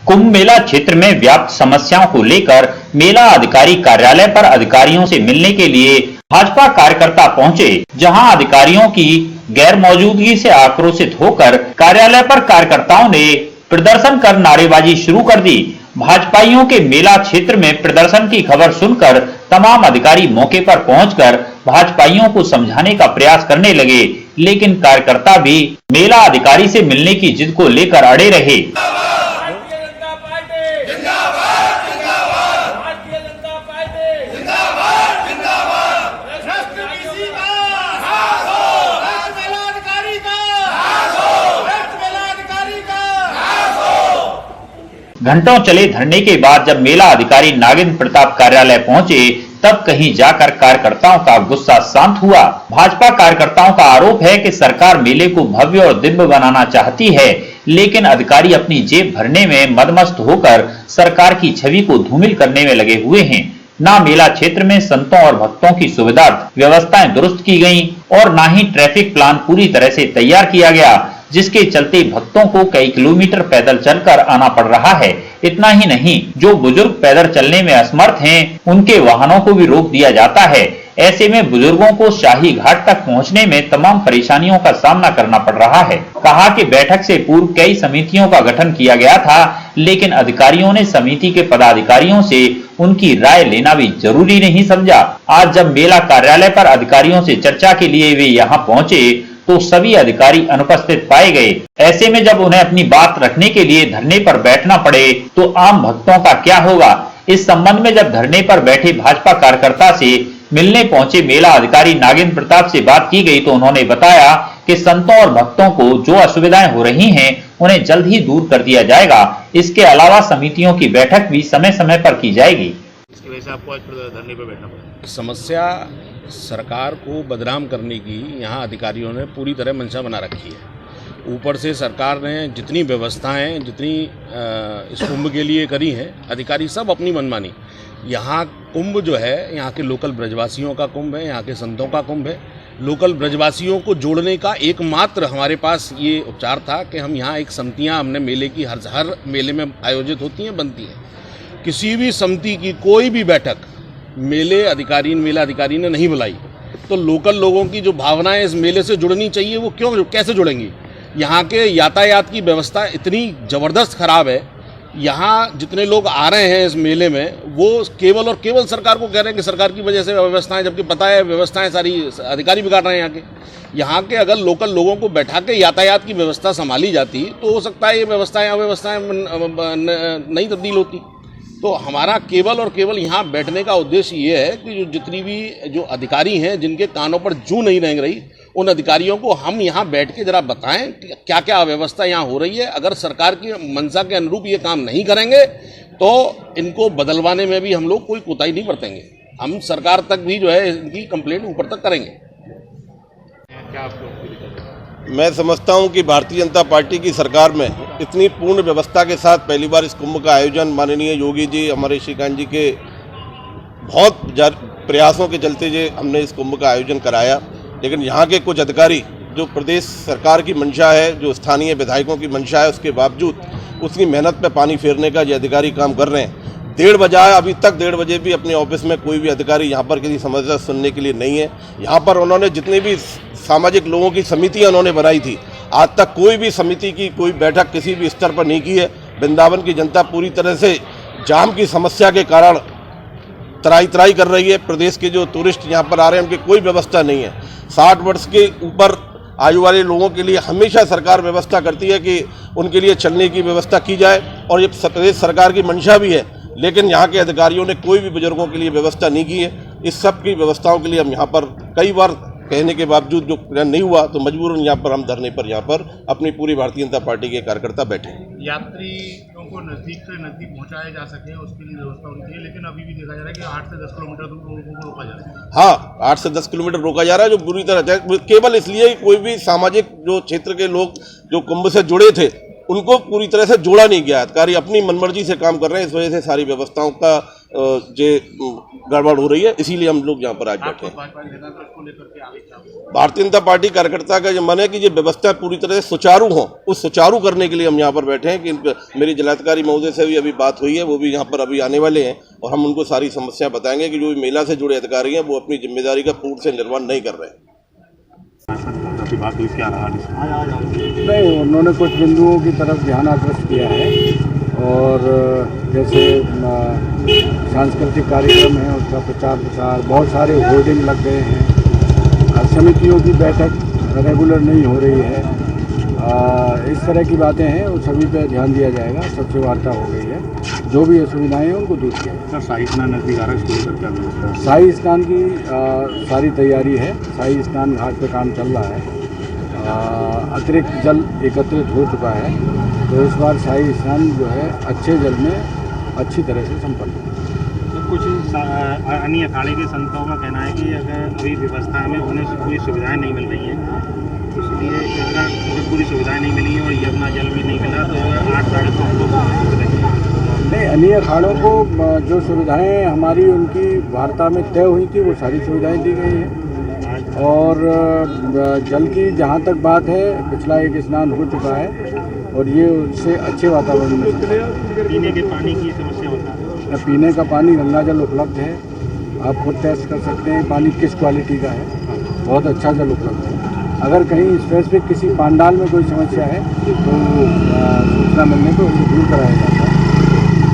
कुंभ मेला क्षेत्र में व्याप्त समस्याओं को लेकर मेला अधिकारी कार्यालय पर अधिकारियों से मिलने के लिए भाजपा कार्यकर्ता पहुंचे, जहां अधिकारियों की गैर मौजूदगी से आक्रोशित होकर कार्यालय पर कार्यकर्ताओं ने प्रदर्शन कर नारेबाजी शुरू कर दी। भाजपाइयों के मेला क्षेत्र में प्रदर्शन की खबर सुनकर तमाम अधिकारी मौके पर पहुंचकर भाजपाइयों को समझाने का प्रयास करने लगे, लेकिन कार्यकर्ता भी मेला अधिकारी से मिलने की जिद को लेकर अड़े रहे। घंटों चले धरने के बाद जब मेला अधिकारी नागेंद्र प्रताप कार्यालय पहुंचे, तब कहीं जाकर कार्यकर्ताओं का गुस्सा शांत हुआ। भाजपा कार्यकर्ताओं का आरोप है कि सरकार मेले को भव्य और दिव्य बनाना चाहती है, लेकिन अधिकारी अपनी जेब भरने में मदमस्त होकर सरकार की छवि को धूमिल करने में लगे हुए हैं। ना मेला क्षेत्र में संतों और भक्तों की सुविधार्थ व्यवस्थाएं दुरुस्त की गईं और ना ही ट्रैफिक प्लान पूरी तरह से तैयार किया गया, जिसके चलते भक्तों को कई किलोमीटर पैदल चलकर आना पड़ रहा है। इतना ही नहीं, जो बुजुर्ग पैदल चलने में असमर्थ हैं, उनके वाहनों को भी रोक दिया जाता है। ऐसे में बुजुर्गों को शाही घाट तक पहुंचने में तमाम परेशानियों का सामना करना पड़ रहा है। कहा कि बैठक से पूर्व कई समितियों का गठन किया गया था, लेकिन अधिकारियों ने समिति के पदाधिकारियों से उनकी राय लेना भी जरूरी नहीं समझा। आज जब मेला कार्यालय पर अधिकारियों से चर्चा के लिए वे यहाँ पहुंचे, तो सभी अधिकारी अनुपस्थित पाए गए। ऐसे में जब उन्हें अपनी बात रखने के लिए धरने पर बैठना पड़े, तो आम भक्तों का क्या होगा। इस संबंध में जब धरने पर बैठे भाजपा कार्यकर्ता से मिलने पहुंचे मेला अधिकारी नागेंद्र प्रताप से बात की गई, तो उन्होंने बताया कि संतों और भक्तों को जो असुविधाएं हो रही हैं, उन्हें जल्द ही दूर कर दिया जाएगा। इसके अलावा समितियों की बैठक भी समय समय पर की जाएगी। इसकी वजह से आपको आज धरने पर बैठना पड़ा। समस्या सरकार को बदनाम करने की यहाँ अधिकारियों ने पूरी तरह मंशा बना रखी है। ऊपर से सरकार ने जितनी व्यवस्थाएं जितनी इस कुंभ के लिए करी हैं, अधिकारी सब अपनी मनमानी। यहाँ कुंभ जो है, यहाँ के लोकल ब्रजवासियों का कुंभ है, यहाँ के संतों का कुंभ है। लोकल ब्रजवासियों को जोड़ने का एकमात्र हमारे पास ये उपचार था कि हम यहाँ एक समितियाँ हमने मेले की हर मेले में आयोजित होती हैं, बनती हैं। किसी भी समिति की कोई भी बैठक मेला अधिकारी ने नहीं बुलाई, तो लोकल लोगों की जो भावनाएं इस मेले से जुड़नी चाहिए, वो कैसे जुड़ेंगी। यहाँ के यातायात की व्यवस्था इतनी ज़बरदस्त खराब है। यहाँ जितने लोग आ रहे हैं इस मेले में, वो केवल और केवल सरकार को कह रहे हैं कि सरकार की वजह से व्यवस्थाएं, जबकि पता है व्यवस्थाएं सारी अधिकारी बिगाड़ रहे हैं। यहाँ के अगर लोकल लोगों को बैठा के यातायात की व्यवस्था संभाली जाती, तो हो सकता है ये व्यवस्थाएं नहीं तब्दील होती। तो हमारा केवल और केवल यहाँ बैठने का उद्देश्य ये है कि जितनी भी जो अधिकारी हैं, जिनके कानों पर जूं नहीं रेंग रही, उन अधिकारियों को हम यहाँ बैठ के जरा बताएं कि क्या क्या अव्यवस्था यहाँ हो रही है। अगर सरकार की मंशा के अनुरूप ये काम नहीं करेंगे, तो इनको बदलवाने में भी हम लोग कोई कोताही नहीं बरतेंगे। हम सरकार तक भी जो है इनकी कंप्लेंट ऊपर तक करेंगे। क्या आपको मैं समझता हूं कि भारतीय जनता पार्टी की सरकार में इतनी पूर्ण व्यवस्था के साथ पहली बार इस कुंभ का आयोजन माननीय योगी जी, हमारे श्रीकांत जी के बहुत प्रयासों के चलते जो हमने इस कुंभ का आयोजन कराया। लेकिन यहाँ के कुछ अधिकारी, जो प्रदेश सरकार की मंशा है, जो स्थानीय विधायकों की मंशा है, उसके बावजूद उसकी मेहनत पे पानी फेरने का ये अधिकारी काम कर रहे हैं। 1:30 बजा, अभी तक 1:30 बजे भी अपने ऑफिस में कोई भी अधिकारी यहाँ पर किसी समस्या सुनने के लिए नहीं है। यहाँ पर उन्होंने जितनी भी सामाजिक लोगों की समितियाँ उन्होंने बनाई थी, आज तक कोई भी समिति की कोई बैठक किसी भी स्तर पर नहीं की है। वृंदावन की जनता पूरी तरह से जाम की समस्या के कारण त्राही कर रही है। प्रदेश के जो टूरिस्ट यहाँ पर आ रहे हैं, उनकी कोई व्यवस्था नहीं है। 60 वर्ष के ऊपर आयु वाले लोगों के लिए हमेशा सरकार व्यवस्था करती है कि उनके लिए चलने की व्यवस्था की जाए, और ये प्रदेश सरकार की मंशा भी है। लेकिन यहाँ के अधिकारियों ने कोई भी बुजुर्गों के लिए व्यवस्था नहीं की है। इस सब की व्यवस्थाओं के लिए हम यहाँ पर कई बार कहने के बावजूद जो नहीं हुआ, तो मजबूरन यहाँ पर हम धरने पर यहाँ पर अपनी पूरी भारतीय जनता पार्टी के कार्यकर्ता बैठे। यात्रियों को नज़दीक से नज़दीक पहुँचाया जा सके, उसके लिए व्यवस्था होनी चाहिए। लेकिन अभी भी देखा जा रहा है कि 8 से 10 किलोमीटर दूर लोगों को रोका जा रहा है। हाँ, 8 से 10 किलोमीटर रोका जा रहा है, जो बुरी तरह केवल इसलिए कोई भी सामाजिक जो क्षेत्र के लोग जो कुंभ से जुड़े थे, उनको पूरी तरह से जोड़ा नहीं गया। अधिकारी अपनी मनमर्जी से काम कर रहे हैं, इस वजह से सारी व्यवस्थाओं का जे गड़बड़ हो रही है, इसीलिए हम लोग यहाँ पर आज बैठे हैं। भाजपा के नेता तो इसको लेकर के आगे क्या होगा? भारतीय जनता पार्टी कार्यकर्ता का जो मन है कि ये व्यवस्था पूरी तरह से सुचारू हो, उस सुचारू करने के लिए हम यहाँ पर बैठे हैं। कि मेरी जिलाधिकारी महोदय से भी अभी बात हुई है, वो भी यहाँ पर अभी आने वाले हैं और हम उनको सारी समस्या बताएंगे कि जो भी मेला से जुड़े अधिकारी हैं वो अपनी जिम्मेदारी का पूर्ण से निर्वहन नहीं कर रहे हैं। नहीं, उन्होंने कुछ बिंदुओं की तरफ ध्यान आकृष्ट किया है और जैसे सांस्कृतिक कार्यक्रम है उसका प्रचार प्रसार, बहुत सारे होर्डिंग लग गए हैं, समितियों की बैठक रेगुलर नहीं हो रही है, इस तरह की बातें हैं, उन सभी पे ध्यान दिया जाएगा। सबसे वार्ता हो गई है, जो भी असुविधाएं हैं उनको दूर किया जाएगा। शाही स्नान नजदीक आ रहा है, इसको लेकर क्या व्यवस्था है? शाही स्नान की सारी तैयारी है, शाही स्नान घाट पे काम चल रहा है, अतिरिक्त जल एकत्रित हो चुका है, तो इस बार शाही स्नान जो है अच्छे जल में अच्छी तरह से संपन्न है। तो कुछ अन्य अखाड़े के संतों का कहना है कि अगर अभी व्यवस्था में उन्हें पूरी सुविधाएं नहीं मिल रही हैं, इसलिए अगर पूरी सुविधाएं नहीं मिली हैं और यमुना जल भी नहीं मिला तो 8-8.5 लोग नहीं, अन्य अखाड़ों को जो सुविधाएं हमारी उनकी वार्ता में तय हुई थी वो सारी सुविधाएं दी गई हैं और जल की जहाँ तक बात है, पिछला एक स्नान हो चुका है और ये उससे अच्छे वातावरण में पीने के पानी की समस्या होता है। पीने का पानी गंगा जल उपलब्ध है, आप खुद टेस्ट कर सकते हैं पानी किस क्वालिटी का है, बहुत अच्छा जल उपलब्ध है। अगर कहीं स्पेसिफिक किसी पांडाल में कोई समस्या है तो सूचना मिलने पर उसे दूर कराया जाए।